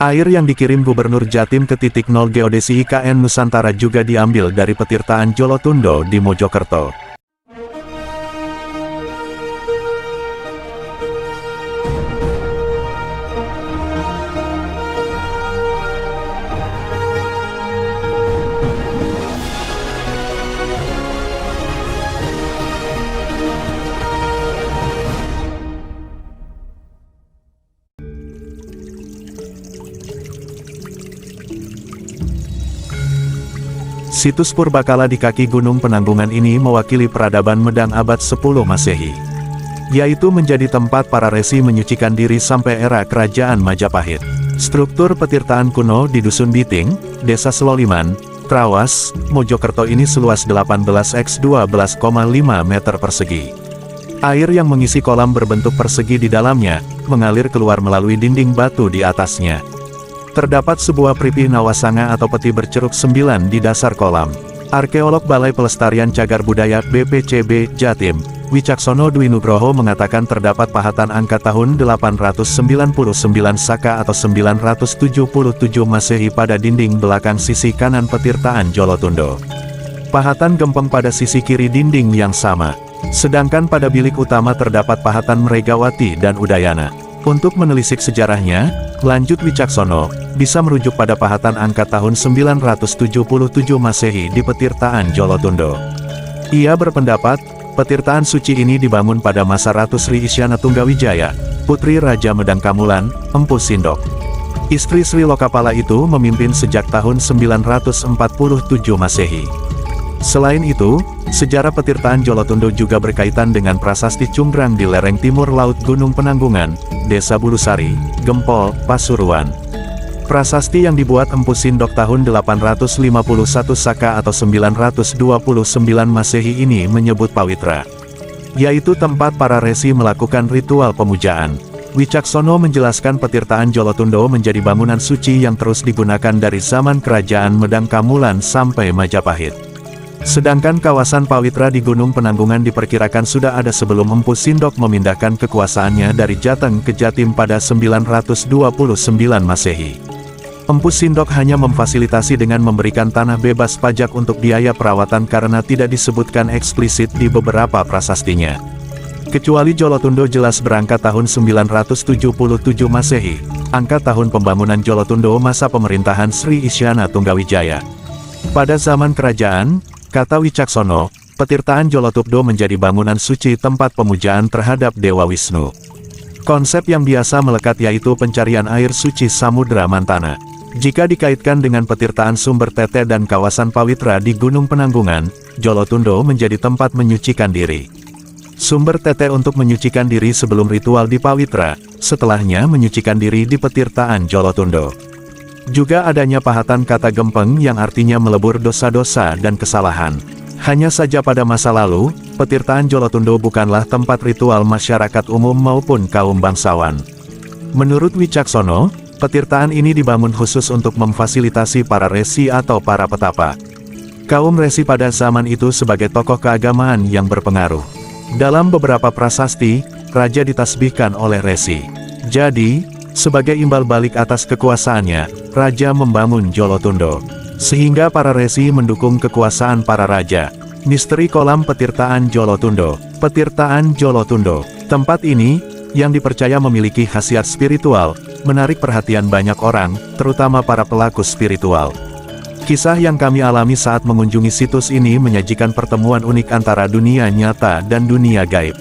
Air yang dikirim Gubernur Jatim ke titik 0 Geodesi IKN Nusantara juga diambil dari petirtaan Jolotundo di Mojokerto. Situs Purbakala di kaki Gunung Penanggungan ini mewakili peradaban Medang abad 10 Masehi, yaitu menjadi tempat para resi menyucikan diri sampai era Kerajaan Majapahit. Struktur petirtaan kuno di Dusun Biting, Desa Seloliman, Trawas, Mojokerto ini seluas 18 x 12,5 meter persegi. Air yang mengisi kolam berbentuk persegi di dalamnya, mengalir keluar melalui dinding batu di atasnya. Terdapat sebuah pripih nawasanga atau peti berceruk 9 di dasar kolam. Arkeolog Balai Pelestarian Cagar Budaya BPCB Jatim, Wicaksono Dwi Nugroho mengatakan terdapat pahatan angka tahun 899 Saka atau 977 Masehi pada dinding belakang sisi kanan petirtaan Jolotundo. Pahatan gempeng pada sisi kiri dinding yang sama. Sedangkan pada bilik utama terdapat pahatan Mregawati dan Udayana. Untuk menelisik sejarahnya, lanjut Wicaksono, bisa merujuk pada pahatan angka tahun 977 Masehi di petirtaan Jolotundo. Ia berpendapat, petirtaan suci ini dibangun pada masa Ratu Sri Isyana Tunggawijaya, putri Raja Medang Kamulan, Empu Sindok. Istri Sri Lokapala itu memimpin sejak tahun 947 Masehi. Selain itu, sejarah petirtaan Jolotundo juga berkaitan dengan prasasti Cunggrang di lereng timur Laut Gunung Penanggungan, Desa Bulusari, Gempol, Pasuruan. Prasasti yang dibuat Empu Sindok tahun 851 Saka atau 929 Masehi ini menyebut Pawitra, yaitu tempat para resi melakukan ritual pemujaan. Wicaksono menjelaskan petirtaan Jolotundo menjadi bangunan suci yang terus digunakan dari zaman Kerajaan Medang Kamulan sampai Majapahit. Sedangkan kawasan Pawitra di Gunung Penanggungan diperkirakan sudah ada sebelum Empu Sindok memindahkan kekuasaannya dari Jateng ke Jatim pada 929 Masehi. Empu Sindok hanya memfasilitasi dengan memberikan tanah bebas pajak untuk biaya perawatan karena tidak disebutkan eksplisit di beberapa prasastinya. Kecuali Jolotundo jelas berangkat tahun 977 Masehi, angka tahun pembangunan Jolotundo masa pemerintahan Sri Isyana Tunggawijaya. Pada zaman kerajaan, kata Wicaksono, petirtaan Jolotundo menjadi bangunan suci tempat pemujaan terhadap Dewa Wisnu. Konsep yang biasa melekat yaitu pencarian air suci Samudra Mantana. Jika dikaitkan dengan petirtaan Sumber Tete dan kawasan Pawitra di Gunung Penanggungan, Jolotundo menjadi tempat menyucikan diri. Sumber Tete untuk menyucikan diri sebelum ritual di Pawitra, setelahnya menyucikan diri di petirtaan Jolotundo. Juga adanya pahatan kata gempeng yang artinya melebur dosa-dosa dan kesalahan. Hanya saja pada masa lalu, petirtaan Jolotundo bukanlah tempat ritual masyarakat umum maupun kaum bangsawan. Menurut Wicaksono, petirtaan ini dibangun khusus untuk memfasilitasi para resi atau para petapa. Kaum resi pada zaman itu sebagai tokoh keagamaan yang berpengaruh. Dalam beberapa prasasti, raja ditasbihkan oleh resi. Jadi, sebagai imbal balik atas kekuasaannya, raja membangun Jolotundo. Sehingga para resi mendukung kekuasaan para raja. Misteri kolam petirtaan Jolotundo. Petirtaan Jolotundo. Tempat ini, yang dipercaya memiliki khasiat spiritual, menarik perhatian banyak orang, terutama para pelaku spiritual. Kisah yang kami alami saat mengunjungi situs ini menyajikan pertemuan unik antara dunia nyata dan dunia gaib.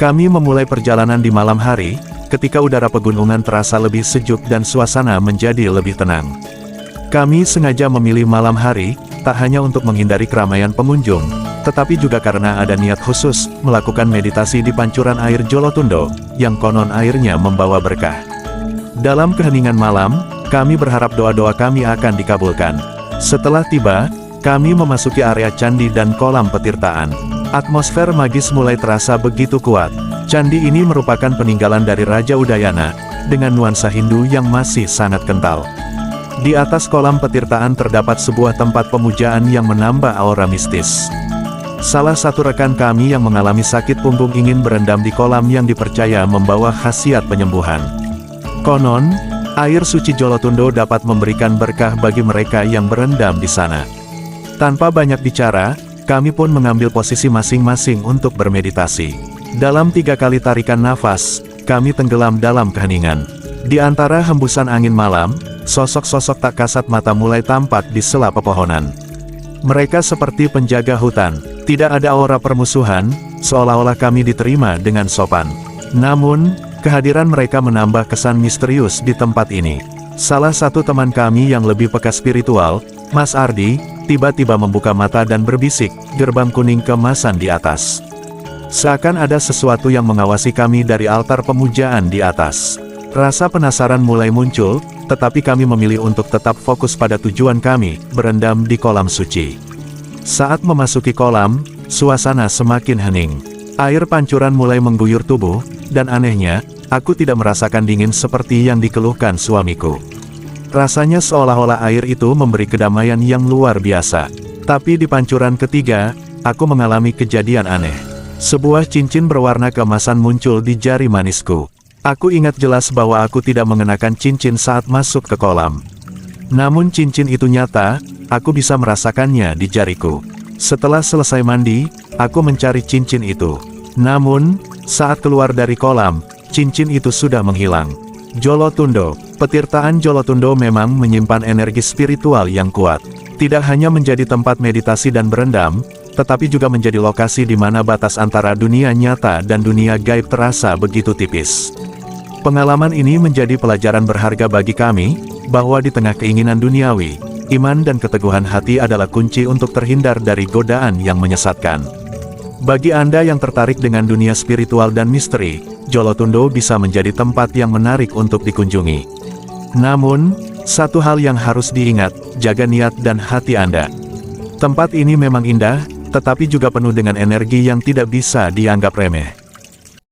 Kami memulai perjalanan di malam hari, ketika udara pegunungan terasa lebih sejuk dan suasana menjadi lebih tenang. Kami sengaja memilih malam hari, tak hanya untuk menghindari keramaian pengunjung, tetapi juga karena ada niat khusus, melakukan meditasi di pancuran air Jolotundo, yang konon airnya membawa berkah. Dalam keheningan malam, kami berharap doa-doa kami akan dikabulkan. Setelah tiba, kami memasuki area candi dan kolam petirtaan. Atmosfer magis mulai terasa begitu kuat. Candi ini merupakan peninggalan dari Raja Udayana, dengan nuansa Hindu yang masih sangat kental. Di atas kolam petirtaan terdapat sebuah tempat pemujaan yang menambah aura mistis. Salah satu rekan kami yang mengalami sakit punggung ingin berendam di kolam yang dipercaya membawa khasiat penyembuhan. Konon, Air suci Jolotundo dapat memberikan berkah bagi mereka yang berendam di sana. Tanpa banyak bicara, kami pun mengambil posisi masing-masing untuk bermeditasi. Dalam 3 kali tarikan nafas, kami tenggelam dalam keheningan. Di antara hembusan angin malam, sosok-sosok tak kasat mata mulai tampak di sela pepohonan. Mereka seperti penjaga hutan, tidak ada aura permusuhan, seolah-olah kami diterima dengan sopan. Namun, kehadiran mereka menambah kesan misterius di tempat ini. Salah satu teman kami yang lebih peka spiritual, Mas Ardi, tiba-tiba membuka mata dan berbisik, gerbang kuning keemasan di atas. Seakan ada sesuatu yang mengawasi kami dari altar pemujaan di atas. Rasa penasaran mulai muncul, tetapi kami memilih untuk tetap fokus pada tujuan kami, berendam di kolam suci. Saat memasuki kolam, suasana semakin hening. Air pancuran mulai mengguyur tubuh, dan anehnya, aku tidak merasakan dingin seperti yang dikeluhkan suamiku. Rasanya seolah-olah air itu memberi kedamaian yang luar biasa. Tapi di pancuran ketiga, aku mengalami kejadian aneh. Sebuah cincin berwarna keemasan muncul di jari manisku. Aku ingat jelas bahwa aku tidak mengenakan cincin saat masuk ke kolam. Namun cincin itu nyata, aku bisa merasakannya di jariku. Setelah selesai mandi, aku mencari cincin itu. Namun, saat keluar dari kolam, cincin itu sudah menghilang. Jolotundo, petirtaan Jolotundo memang menyimpan energi spiritual yang kuat. Tidak hanya menjadi tempat meditasi dan berendam, tetapi juga menjadi lokasi di mana batas antara dunia nyata dan dunia gaib terasa begitu tipis. Pengalaman ini menjadi pelajaran berharga bagi kami, bahwa di tengah keinginan duniawi, iman dan keteguhan hati adalah kunci untuk terhindar dari godaan yang menyesatkan. Bagi Anda yang tertarik dengan dunia spiritual dan misteri, Jolotundo bisa menjadi tempat yang menarik untuk dikunjungi. Namun, satu hal yang harus diingat, jaga niat dan hati Anda. Tempat ini memang indah, tetapi juga penuh dengan energi yang tidak bisa dianggap remeh.